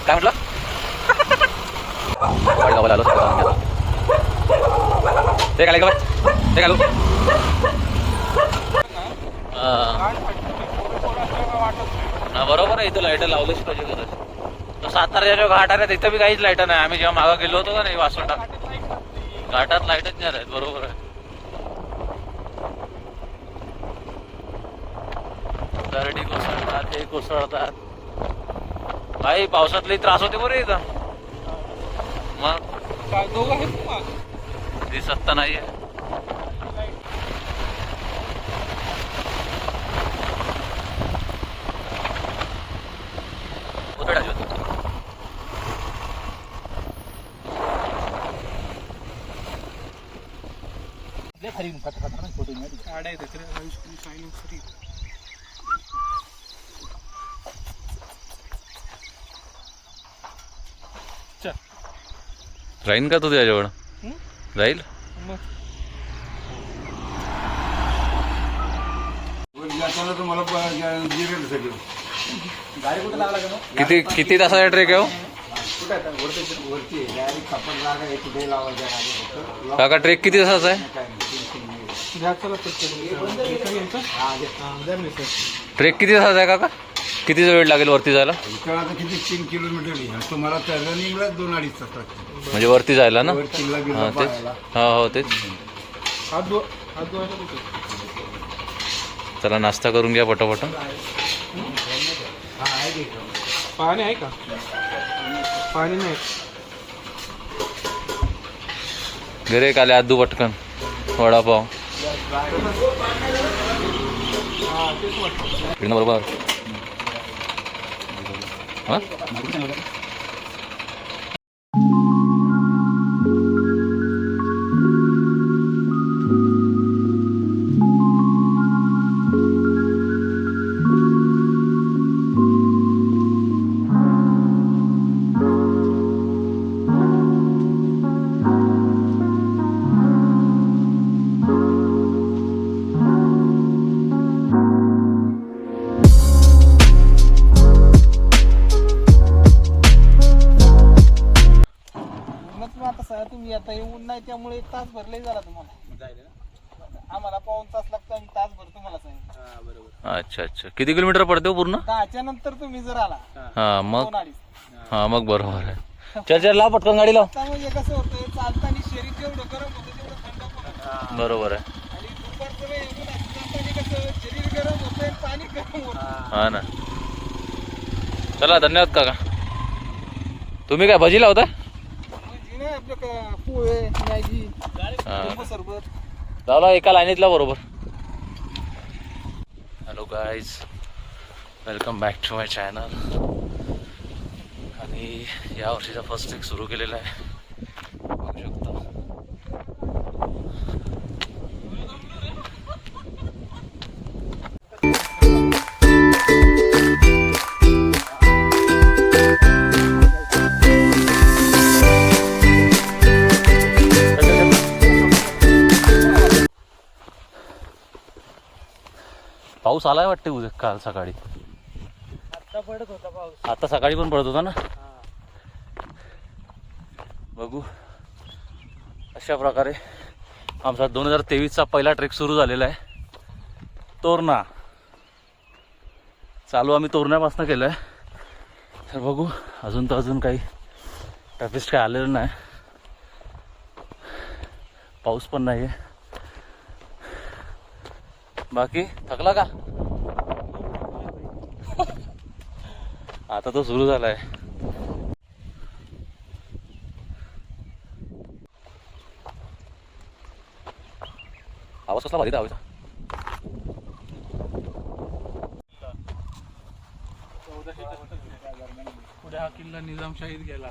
काय म्हटलं? गावाला आलो ते घालाय का ते घालू. बरोबर आहे, इथं लाईट लावलीच पाहिजे खरंच. सातारा जो घाट आहे तिथं बी काहीच लाईट नाही. आम्ही जेव्हा मागं गेलो होतो का नाही वासोटा घाटात लाईटच नाही राहत. बरोबर आहे. दरडी कोसळतात, हे कोसळतात. काही पावसातले त्रास होते बरं इथं. मग दिसत तर नाहीये. राहीन का तू त्याच्याजवळ? जाईल किती किती तासाचा ट्रेक आहे हो काका? ट्रेक किती तासाचा आहे? ट्रेक किती तासाचा आहे काका? किती वेळ लागेल वरती जायला? किती 3 किलोमीटर तुम्हाला रनिंगला 2-2.5 तास लागतात. म्हणजे वरती जायला ना? हा तेच. हा हो तेच. चला नाश्ता करून घ्या पटापट. पाणी आहे का? पाणी नाही. घरे काले आदू पटकन वडापाव बरोबर. हा तुम्ही आता येऊन नाही त्यामुळे 1 तास भरले झाला तुम्हाला. आम्हाला पाऊण तास लागतो आणि तासभर तुम्हाला सांगितलं. बरोबर. अच्छा अच्छा. किती किलोमीटर पडते हो पूर्ण? 10च्या नंतर तुम्ही जर आला हा मग 2-2.5. हा मग बरोबर आहे. चल लाव पटकन गाडी लाव. म्हणजे कसं होतं चालताना शरीर जेवढं गरम होतं तेवढं थंड पण. बरोबर आहे. आणि दुपारचं वेळ चालताना कसं शरीर गरम होतंय पाणी गरम होतं. हा ना. चला धन्यवाद काका. तुम्ही काय भजी लावता? पोहे मॅगी सरबत लावला एका लाईनीतला बरोबर. Hello guys, welcome back to my channel. आणि या वर्षीचा फर्स्ट ट्रेक सुरू केलेला आहे, बघू शकता. पाऊस आलाय वाटते उद्या. काल सकाळी आता पडत होता पाऊस. आता सकाळी पण पडत होता ना. बघू. अशा प्रकारे आमचा 2023चा पहिला ट्रेक सुरू झालेला आहे. तोरणा चालू आम्ही तोरण्यापासून केलं आहे. तर बघू अजून काही टफिस्ट काय आलेलं नाही. पाऊस पण नाही आहे. बाकी थकला का? आता तो सुरू झालाय. आवाज कसला भारी आवाज. पुढे हा किल्ला निजामशाहीत गेला.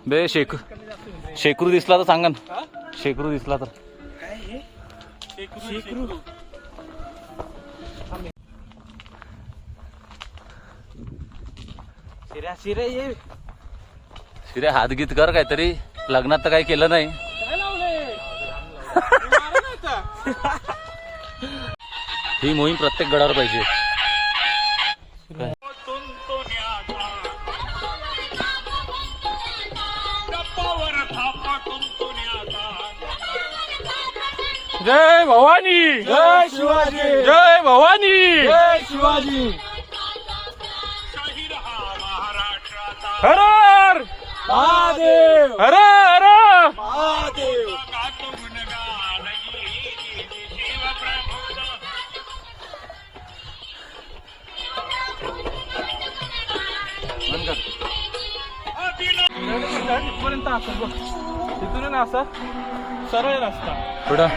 बे शेकरू दिसला तर सांगा ना. शेकरू दिसला तर शिरे ये शिरे हात गीत कर काहीतरी. लग्नात तर काही केलं नाही. काय लावले ही मोहीम प्रत्येक गडावर पाहिजे. जय भवानी जय शिवाजी जय भवानी जय शिवाजी. हर हर महादेव हर हर महादेव. इथपर्यंत असं बघ. तिथून असं सरळ रस्ता पुढं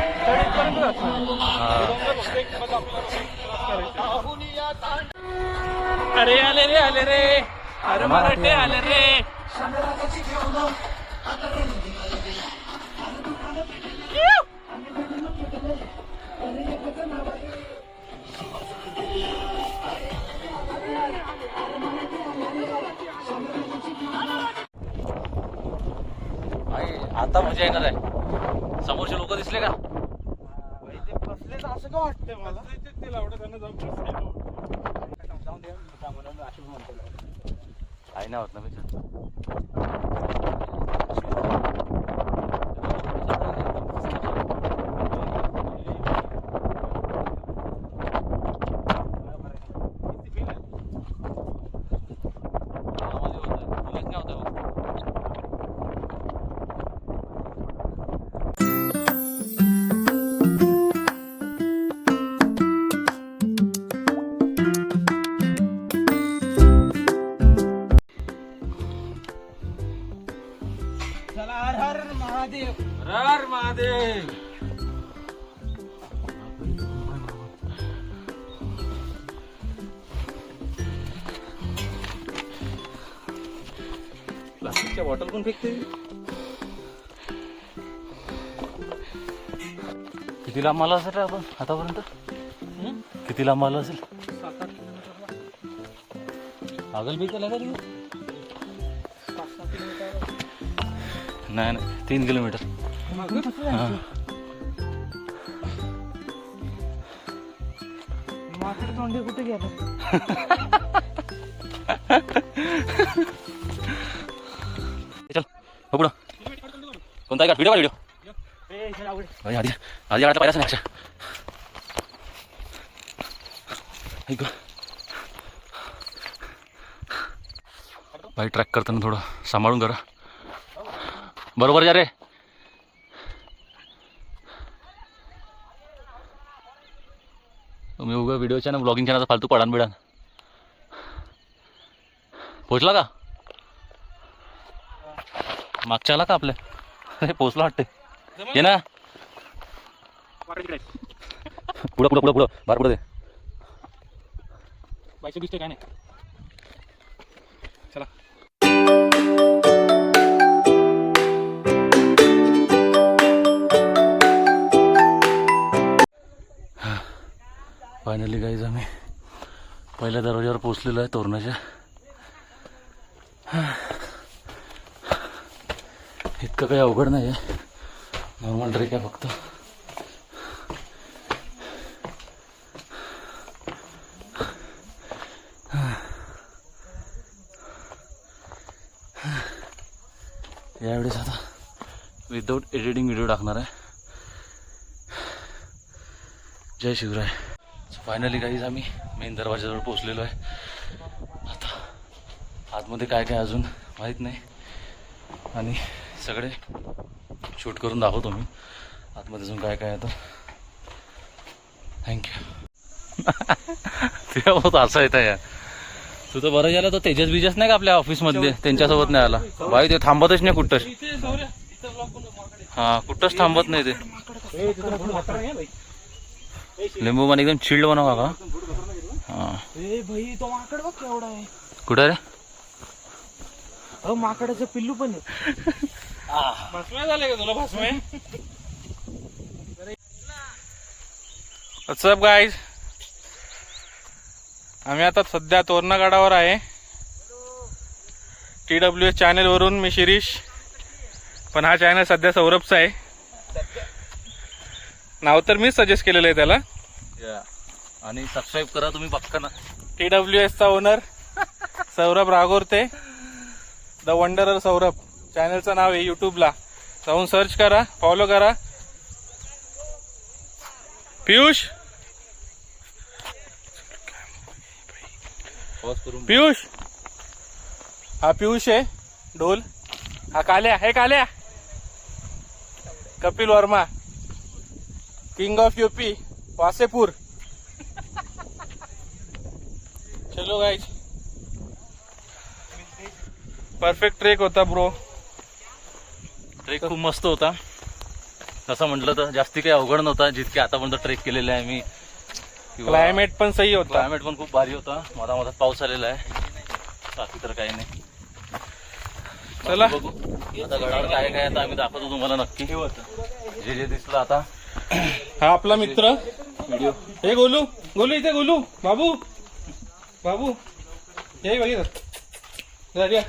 अरे आले रे आले रे अरे मराठे आले रे. आता मजा येणार आहे. समोरचे लोक दिसले का? बसले तर असं का वाटतंय मला. काही नाही होत ना मी. चला हर हर महादेव हर हर महादेव. प्लास्टिकच्या बॉटल पण फेकते. किती लांब आला असेल रे आपण आतापर्यंत? किती लांब आला असेल? 7-8 किलोमीटर. पागल बी केला का तुम्ही? 5-6 किलोमीटर. नाही नाही 3 किलोमीटर. हां माकडे तोंडे कुठे गेलं? चल हो पुढं. कोणता का व्हिडिओ? आधी आधी आधी पाहिजे नाही. ऐक बाई ट्रॅक करताना थोडं सांभाळून करा. बरोबर जा रे. तुम्ही उगा व्हिडिओच्या ना ब्लॉगिंगच्या ना फालतू पडान बिडान. पोचला का? मागच्या आला का आपल्या? हे पोचला वाटते. ये ना पुढं पुढं पुढं पुढं बार पुढं दे. बायचं दिसतंय काय नाही. चला फायनली गाईज आम्ही पहिल्या दरवाज्यावर पोचलेलो आहे तोरणाच्या. इतकं काही अवघड नाही आहे. नॉर्मल ट्रेक आहे फक्त. यावेळेस आता विदाऊट एडिटिंग व्हिडिओ टाकणार आहे. जय शिवराय. फायनली गाईज आम्ही मेन दरवाजाजवळ पोचलेलो आहे. आता आतमध्ये काय काय अजून माहीत नाही आणि सगळे शूट करून दाखवतो मी आतमध्ये अजून काय काय आहे. तर थँक्यू. ते बहुत असं येतं या. तू तर बरं झालं. तो तेजस बिजस नाही का आपल्या ऑफिसमधले, त्यांच्यासोबत नाही आला बाई. ते थांबतच नाही कुठंच. हां कुठंच थांबत नाही ते. लिंबू पाणी एकदम चिल्ड बनवा का? हां भाई तो माकड बघ केवढा आहे. कुठं रे? अहो माकडाचं पिल्लू पण आहे. भस्म झाले का तुला? भस्म आहे. व्हॉट्सअप गाईज, आम्ही आता सध्या तोरणागडावर आहे. TWS चॅनलवरून मी शिरीष, पण हा चॅनल सध्या सौरभचा आहे. नाव तर मीच सजेस्ट केलेलं आहे त्याला. आणि सबस्क्राईब करा तुम्ही पक्का ना. TWS चा owner Saurabh Ragorte, the wanderer Saurabh चॅनलचं नाव आहे. यूट्यूबला जाऊन सर्च करा, फॉलो करा. पियुष, पियुष, हा पियुष आहे ढोल. हा काल्या, हे Kalya, Kapil Verma, king of UP, Wasseypur. चलो गाइस, परफेक्ट ट्रेक होता ब्रो. ट्रेक खूप मस्त होता. तसं म्हटलं तर जास्ती काही अवघड नव्हता जितके आतापर्यंत ट्रेक केलेले आहे मी. क्लायमेट पण सही होता. क्लायमेट पण खूप भारी होता. मधात पाऊस आलेला आहे, बाकी तर काही नाही. चला बघू आता गडावर काय काय आता आम्ही दाखवतो तुम्हाला नक्की. जे जे दिसलं आता. हा आपला मित्र हे गोलू, गोलू इथे, गोलू, बाबू, बाबू यही बघितलं या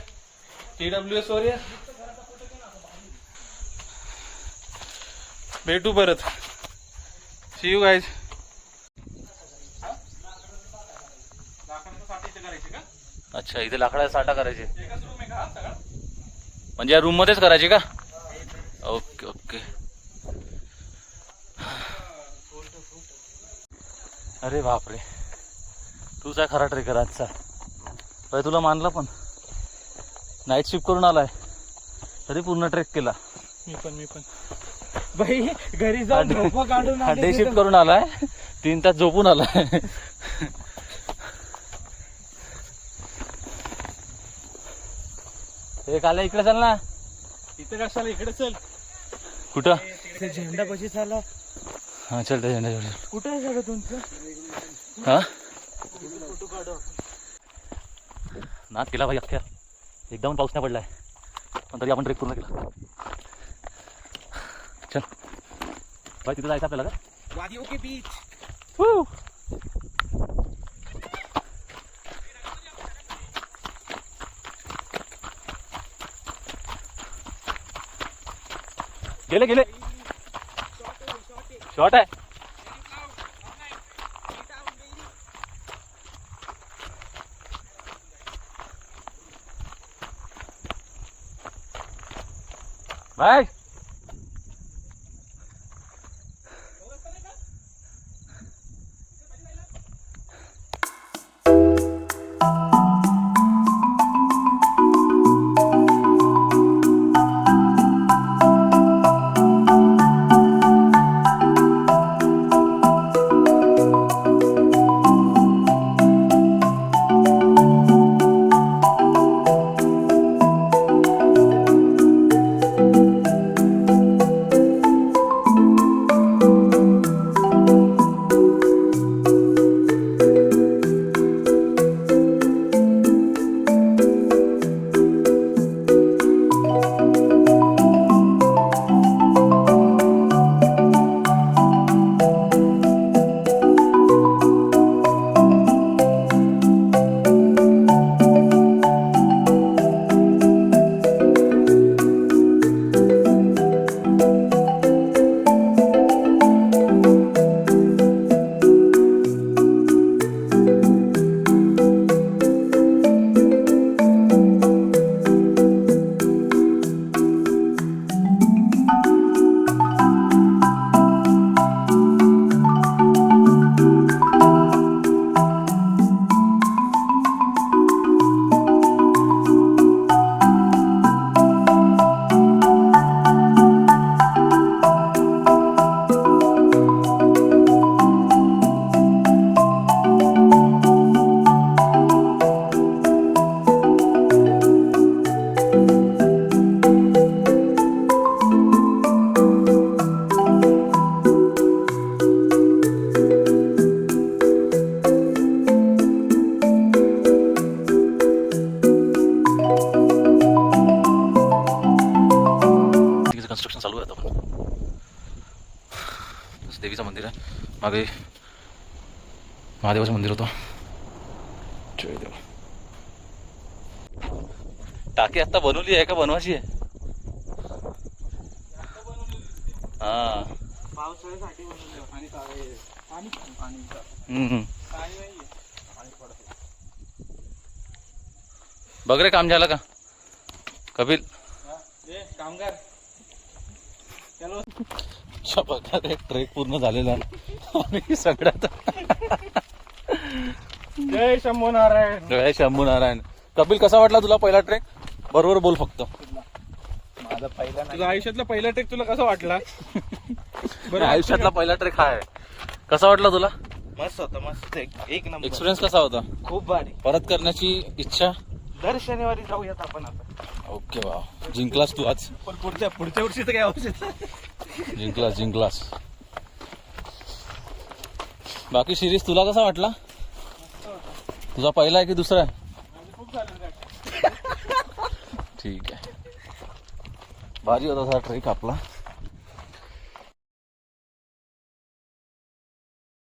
TWS वर या. भेटू परत. See you guys. अच्छा, इथे लाकडाचा साठा करायचे म्हणजे या रूम मध्येच करायची का? Okay okay. अरे बापरे, तूच आहे खरा ट्रेकर आजचा. भाई तुला मानलं, पण नाईट शिफ्ट करून आलाय तरी पूर्ण ट्रेक केला. मी पण भाई घरी जाऊन झोपा काढून डे शिफ्ट करून आलाय, 3 तास झोपून आलाय. एक आला इकडे, चल ना. इथे कशाला, इकडे चल. कुठं? झेंडा पशी चाला. हा चल, त्या झेंडा. कुठं आहे सगळं तुमचं? हा नाच केला भाई अख्ख्या. एकदम पाऊस नाही पडलाय, पण तरी आपण ट्रेक पूर्ण केला. चल भाई, तिथे जायचं आपल्याला का? वादियों के बीच. गेले गेले. शॉर्ट आहे. भाई देवीचं मंदिर आहे, मागे महादेवाचं मंदिर होतं. जय देव. टाकी आता बनवली आहे का बनवायची आहे? हा. पावसाळ्यासाठी बनवलं पाणी पाणी हम्म. पाणी नाहीये. बघ रे काम झालं का कपिल? कामगार बघा रे ट्रेक पूर्ण झालेला आहे आणि सगळ्यात जय शंभू नारायण. जय शंभू नारायण. कपिल कसा वाटला तुला पहिला ट्रेक? बरोबर बोल फक्त. माझा पहिला तुझा आयुष्यातला पहिला ट्रेक तुला कसा वाटला? आयुष्यातला पहिला ट्रेक हा आहे. कसा वाटला तुला? मस्त होता मस्त एक नंबर. एक्सपिरियन्स कसा होता? खूप भारी. परत करण्याची इच्छा? दर शनिवारी जाऊयात आपण आता. ओके वा, जिंकलास तू आज. पण पुढच्या वर्षी तर काय आवश्यक. जिंकलास. बाकी शिरीष तुला कसा वाटला? तुझा पहिला आहे की दुसरा आहे? ठीक आहे. भारी होता ट्रेक आपला.